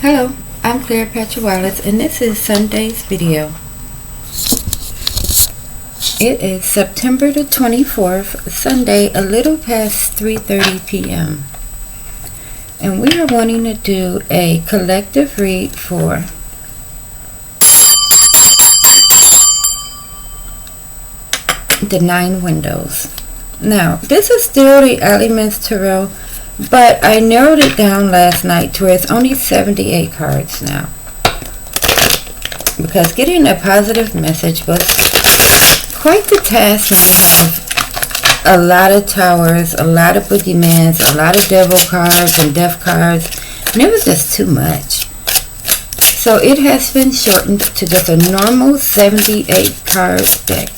Hello, I'm Cleopatra Wallace, and this is Sunday's video. It is September the 24th, Sunday, a little past 3:30 p.m. And we are wanting to do a collective read for the 9 windows. Now, this is still the Elements Tarot, but I narrowed it down last night to where it's only 78 cards now. Because getting a positive message was quite the task when you have a lot of towers, a lot of boogeymans, a lot of devil cards and death cards, and it was just too much. So it has been shortened to just a normal 78 card deck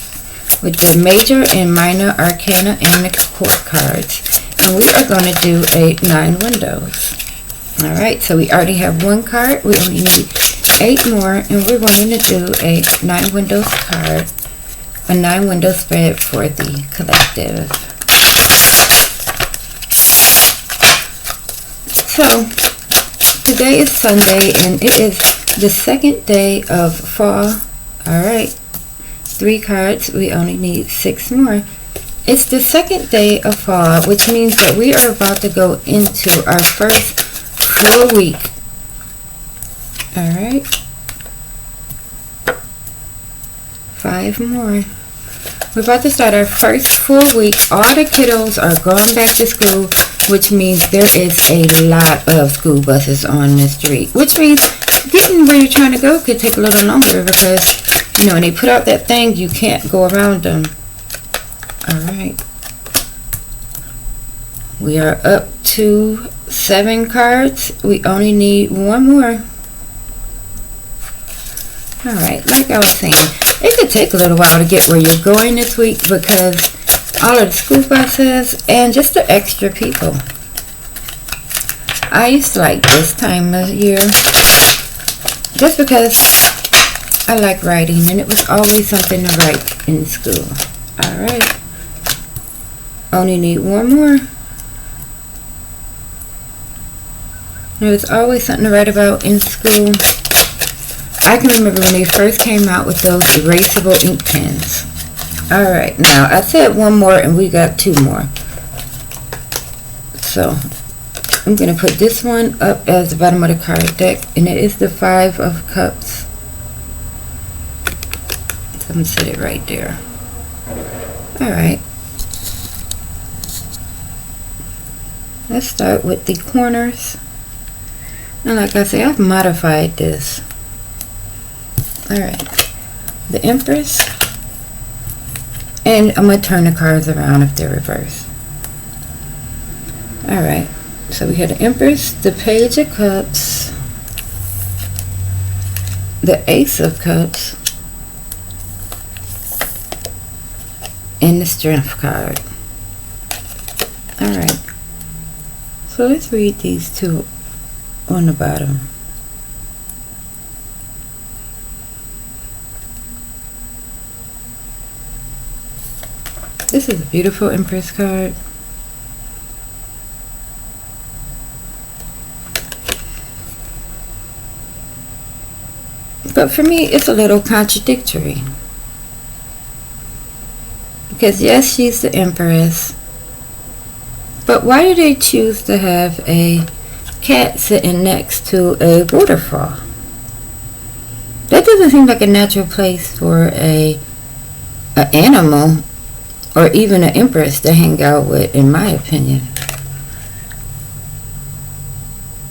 with the major and minor arcana and the court cards. And we are going to do 9 windows. Alright, so we already have 1 card. We only need 8 more, and we're going to do a 9 windows card, a 9 window spread for the collective. So, today is Sunday, and it is the 2nd day of fall. Alright, 3 cards. We only need 6 more. It's the 2nd day of fall, which means that we are about to go into our first full week. Alright. 5 more. We're about to start our first full week. All the kiddos are going back to school, which means there is a lot of school buses on the street. Which means getting where you're trying to go could take a little longer because, you know, when they put out that thing, you can't go around them. Alright, we are up to 7 cards. We only need 1 more. Alright, like I was saying, it could take a little while to get where you're going this week because all of the school buses and just the extra people. I used to like this time of year just because I like writing and it was always something to write in school. Alright. Only need 1 more. There was always something to write about in school. I can remember when they first came out with those erasable ink pens. Alright, now I said 1 more and we got 2 more. So, I'm going to put this one up as the bottom of the card deck, and it is the 5 of Cups. So I'm going to set it right there. Alright. Let's start with the corners. And like I say, I've modified this. Alright. The Empress. And I'm going to turn the cards around if they're reversed. Alright. So we have the Empress, the Page of Cups, the Ace of Cups, and the Strength card. Alright. So let's read these 2 on the bottom. This is a beautiful Empress card. But for me, it's a little contradictory. Because yes, she's the Empress. But why do they choose to have a cat sitting next to a waterfall? That doesn't seem like a natural place for an animal or even an empress to hang out with, in my opinion.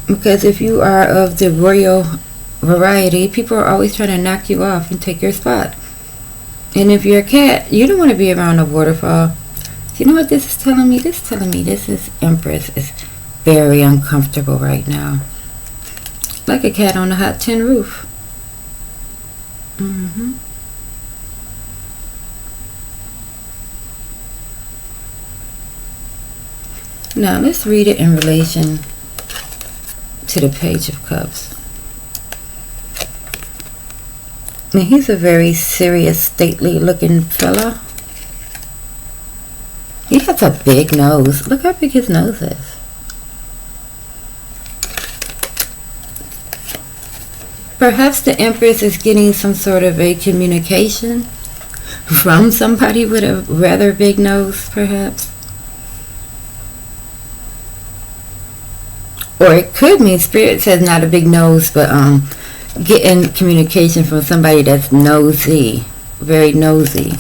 Because if you are of the royal variety, people are always trying to knock you off and take your spot. And if you're a cat, you don't want to be around a waterfall. You know what this is telling me? This is telling me this Empress is very uncomfortable right now. Like a cat on a hot tin roof. Now let's read it in relation to the Page of Cups. And he's a very serious, stately looking fella. He has a big nose. Look how big his nose is. Perhaps the Empress is getting some sort of a communication from somebody with a rather big nose, perhaps. Or it could mean Spirit says not a big nose, but getting communication from somebody that's nosy, very nosy.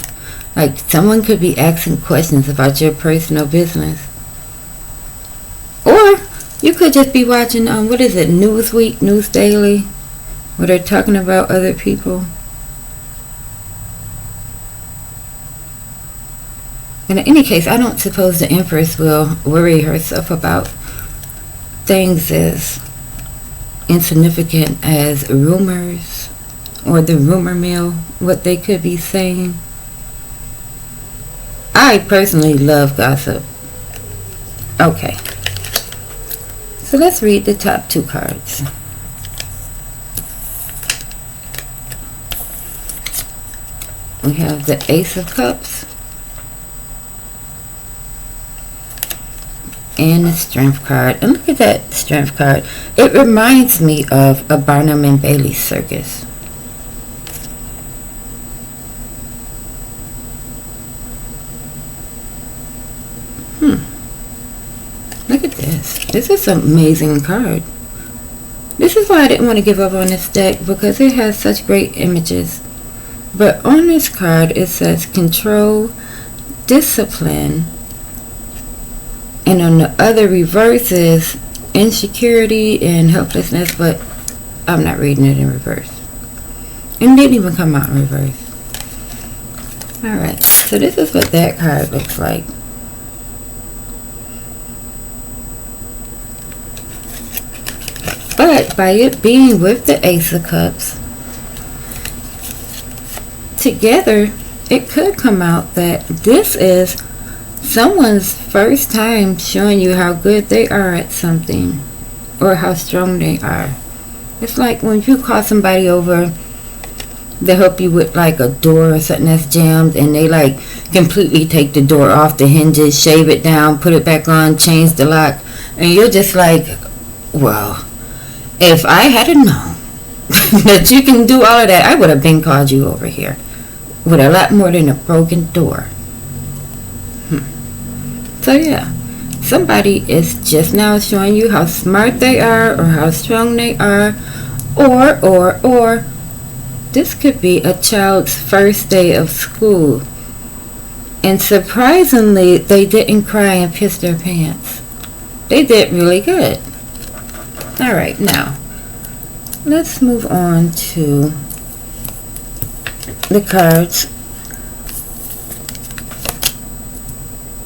Like someone could be asking questions about your personal business. Or you could just be watching, what is it, Newsweek, News Daily, where they're talking about other people. And in any case, I don't suppose the Empress will worry herself about things as insignificant as rumors or the rumor mill, what they could be saying. I personally love gossip. Okay. So let's read the top 2 cards. We have the Ace of Cups and the Strength card. And look at that Strength card. It reminds me of a Barnum and Bailey circus. Look at this. This is an amazing card. This is why I didn't want to give up on this deck, because it has such great images. But on this card it says control, discipline, and on the other reverses insecurity and helplessness, but I'm not reading it in reverse. It didn't even come out in reverse. Alright, so this is what that card looks like. But by it being with the Ace of Cups, together, it could come out that this is someone's first time showing you how good they are at something or how strong they are. It's like when you call somebody over to help you with like a door or something that's jammed, and they like completely take the door off the hinges, shave it down, put it back on, change the lock, and you're just like, well, if I had known that you can do all of that, I would have been called you over here with a lot more than a broken door. So yeah, somebody is just now showing you how smart they are or how strong they are, or this could be a child's first day of school, and surprisingly they didn't cry and piss their pants. They did really good. Alright, now let's move on to the cards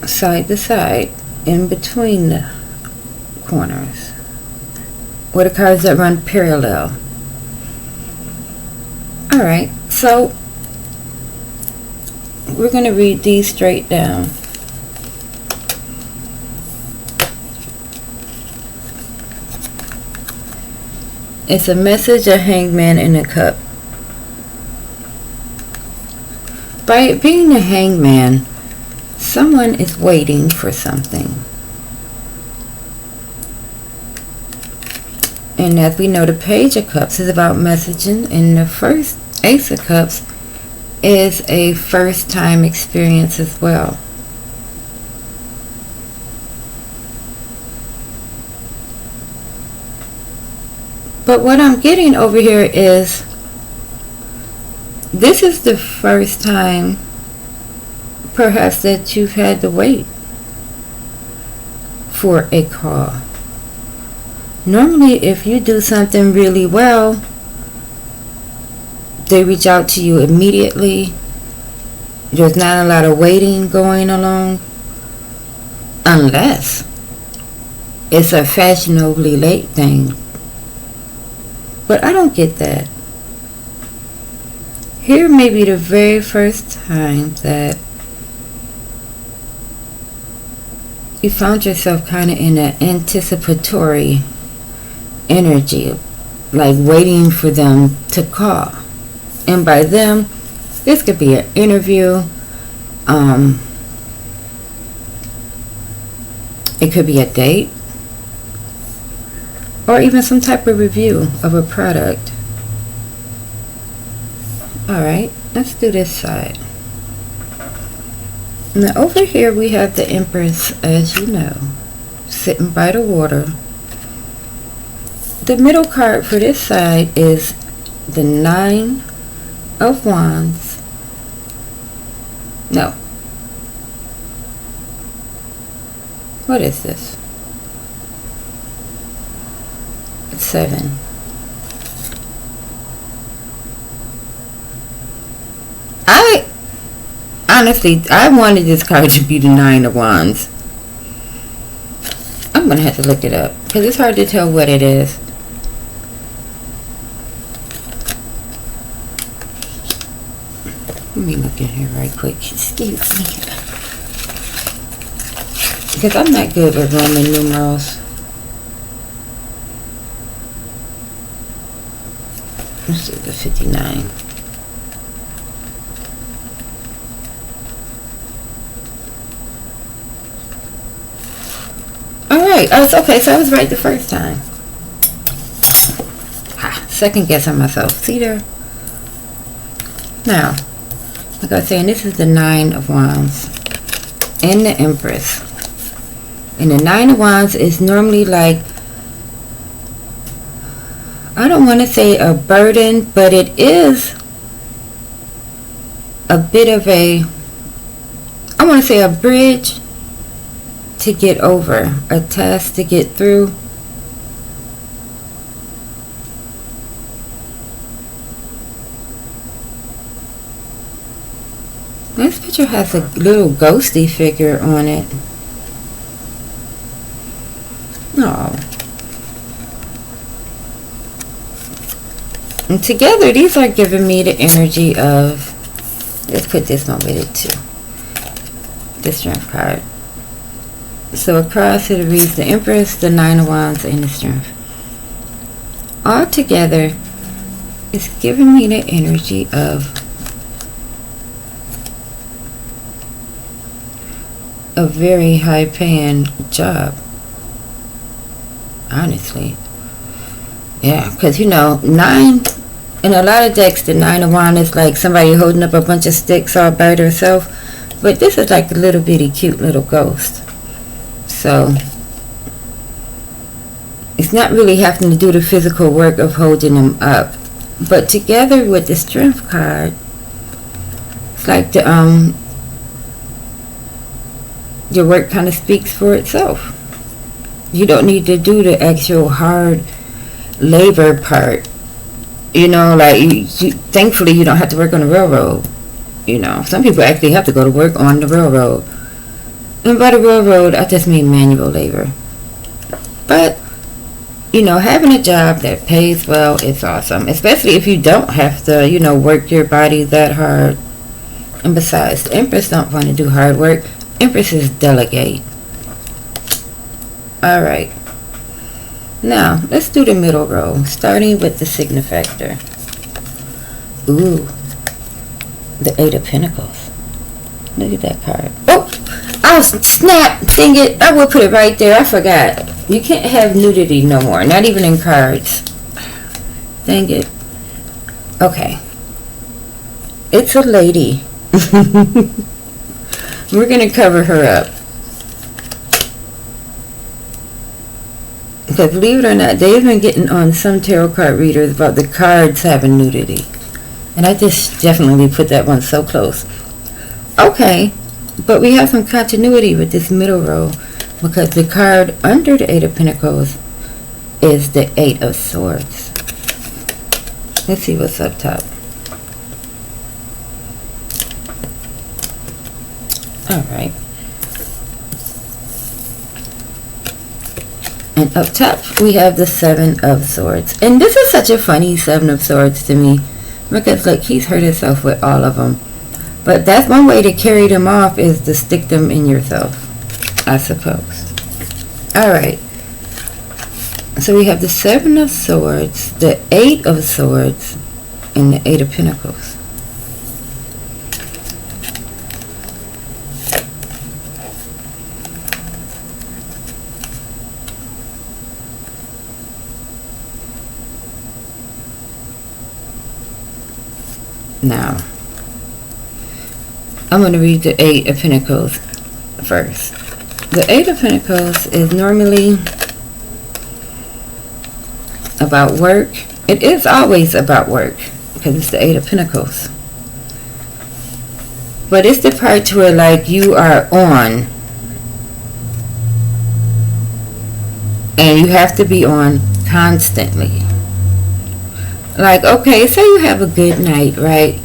side to side in between the corners, or the cards that run parallel. Alright, so we're going to read these straight down. It's a message, a hangman, and a cup. By it being the hangman, someone is waiting for something. And as we know, the Page of Cups is about messaging, and the first Ace of Cups is a first time experience as well. But what I'm getting over here is this is the first time perhaps that you've had to wait for a call. Normally, if you do something really well, they reach out to you immediately. There's not a lot of waiting going along, unless it's a fashionably late thing. But I don't get that. Here may be the very first time that you found yourself kind of in an anticipatory energy, like waiting for them to call. And by them, this could be an interview. It could be a date, or even some type of review of a product. Alright, let's do this side. Now over here we have the Empress, as you know, sitting by the water. The middle card for this side is the 9 of Wands. No. What is this? It's 7. Honestly, I wanted this card to be the 9 of Wands. I'm going to have to look it up because it's hard to tell what it is. Let me look in here right quick. Excuse me. Because I'm not good with Roman numerals. Let's do the 59. Alright, okay, so I was right the first time. Second guess on myself. See there? Now, like I was saying, this is the 9 of Wands and the Empress. And the 9 of Wands is normally like, I don't want to say a burden, but it is a bit of a, I want to say a bridge to get over, a task to get through. This picture has a little ghosty figure on it. Oh. And together, these are giving me the energy of, let's put this one with it too. The Strength card. So across it reads the Empress, the 9 of Wands, and the Strength. All together, it's giving me the energy of a very high paying job. Honestly. Yeah, because you know, 9, in a lot of decks, the 9 of Wands is like somebody holding up a bunch of sticks all by herself. But this is like a little bitty cute little ghost. So it's not really having to do the physical work of holding them up. But together with the Strength card, it's like the your work kind of speaks for itself. You don't need to do the actual hard labor part. You know, like thankfully you don't have to work on the railroad. You know, some people actually have to go to work on the railroad. And by the railroad, I just mean manual labor. But, you know, having a job that pays well is awesome. Especially if you don't have to, you know, work your body that hard. And besides, the Empress don't want to do hard work. Empresses delegate. Alright. Now, let's do the middle row. Starting with the Signifactor. Ooh. The 8 of Pentacles. Look at that card. Oh! Oh, snap! Dang it. I will put it right there. I forgot. You can't have nudity no more. Not even in cards. Dang it. Okay. It's a lady. We're going to cover her up. Because believe it or not, they've been getting on some tarot card readers about the cards having nudity. And I just definitely put that one so close. Okay. But we have some continuity with this middle row because the card under the 8 of Pentacles is the 8 of Swords. Let's see what's up top. Alright. And up top we have the 7 of Swords. And this is such a funny 7 of Swords to me because look, he's hurt himself with all of them. But that's one way to carry them off is to stick them in yourself, I suppose. Alright. So we have the 7 of Swords, the 8 of Swords, and the 8 of Pentacles. Now, I'm going to read the Eight of Pentacles first. The Eight of Pentacles is normally about work. It is always about work because it's the Eight of Pentacles. But it's the part where like you are on and you have to be on constantly. Like, okay, say you have a good night, right?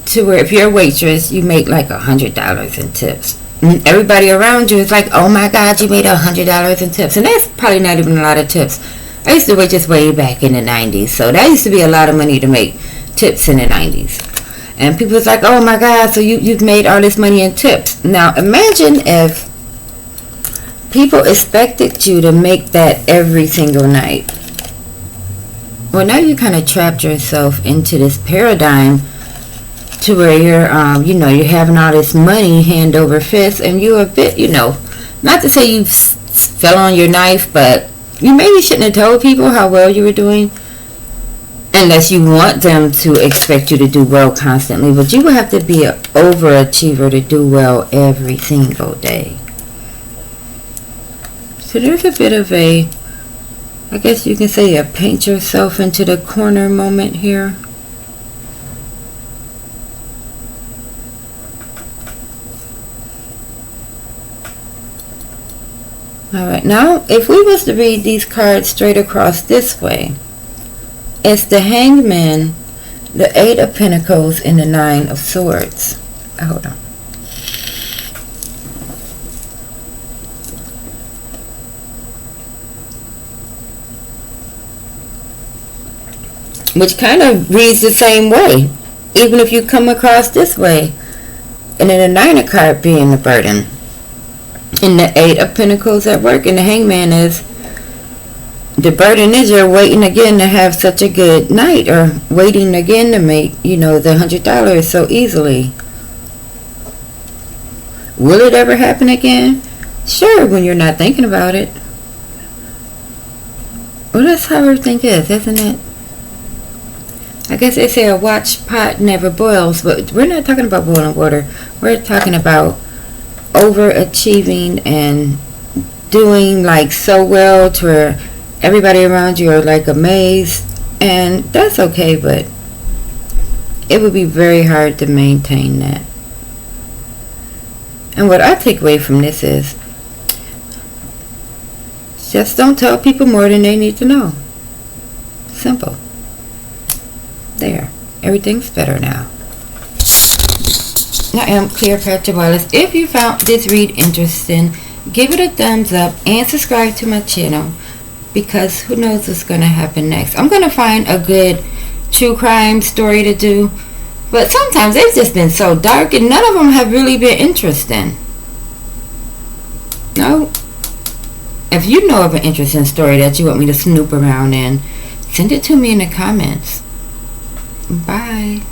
To where if you're a waitress, you make like $100 in tips. And everybody around you is like, oh my God, you made $100 in tips. And that's probably not even a lot of tips. I used to waitress way back in the 90s. So that used to be a lot of money to make tips in the 90s. And people was like, oh my God, so you've made all this money in tips. Now imagine if people expected you to make that every single night. Well, now you kind of trapped yourself into this paradigm to where you're, you're having all this money hand over fist, and you're a bit, not to say you fell on your knife, but you maybe shouldn't have told people how well you were doing, unless you want them to expect you to do well constantly. But you will have to be an overachiever to do well every single day. So there's a bit of a, I guess you can say, a paint yourself into the corner moment here. Alright, now if we was to read these cards straight across this way, it's the Hangman, the Eight of Pentacles, and the Nine of Swords. Hold on. Which kind of reads the same way, even if you come across this way. And then the Nine of Cards being the burden. And the Eight of Pentacles at work. And the Hangman is, the burden is you're waiting again to have such a good night. Or waiting again to make, the $100 so easily. Will it ever happen again? Sure, when you're not thinking about it. Well, that's how everything is, isn't it? I guess they say a watch pot never boils, but we're not talking about boiling water. We're talking about overachieving and doing like so well to where everybody around you are like amazed. And that's okay, but it would be very hard to maintain that. And what I take away from this is just don't tell people more than they need to know. Simple. There. Everything's better now. I am Cleopatra Wallace. If you found this read interesting, give it a thumbs up and subscribe to my channel, because who knows what's going to happen next. I'm going to find a good true crime story to do, but sometimes they've just been so dark and none of them have really been interesting. No. If you know of an interesting story that you want me to snoop around in, send it to me in the comments. Bye.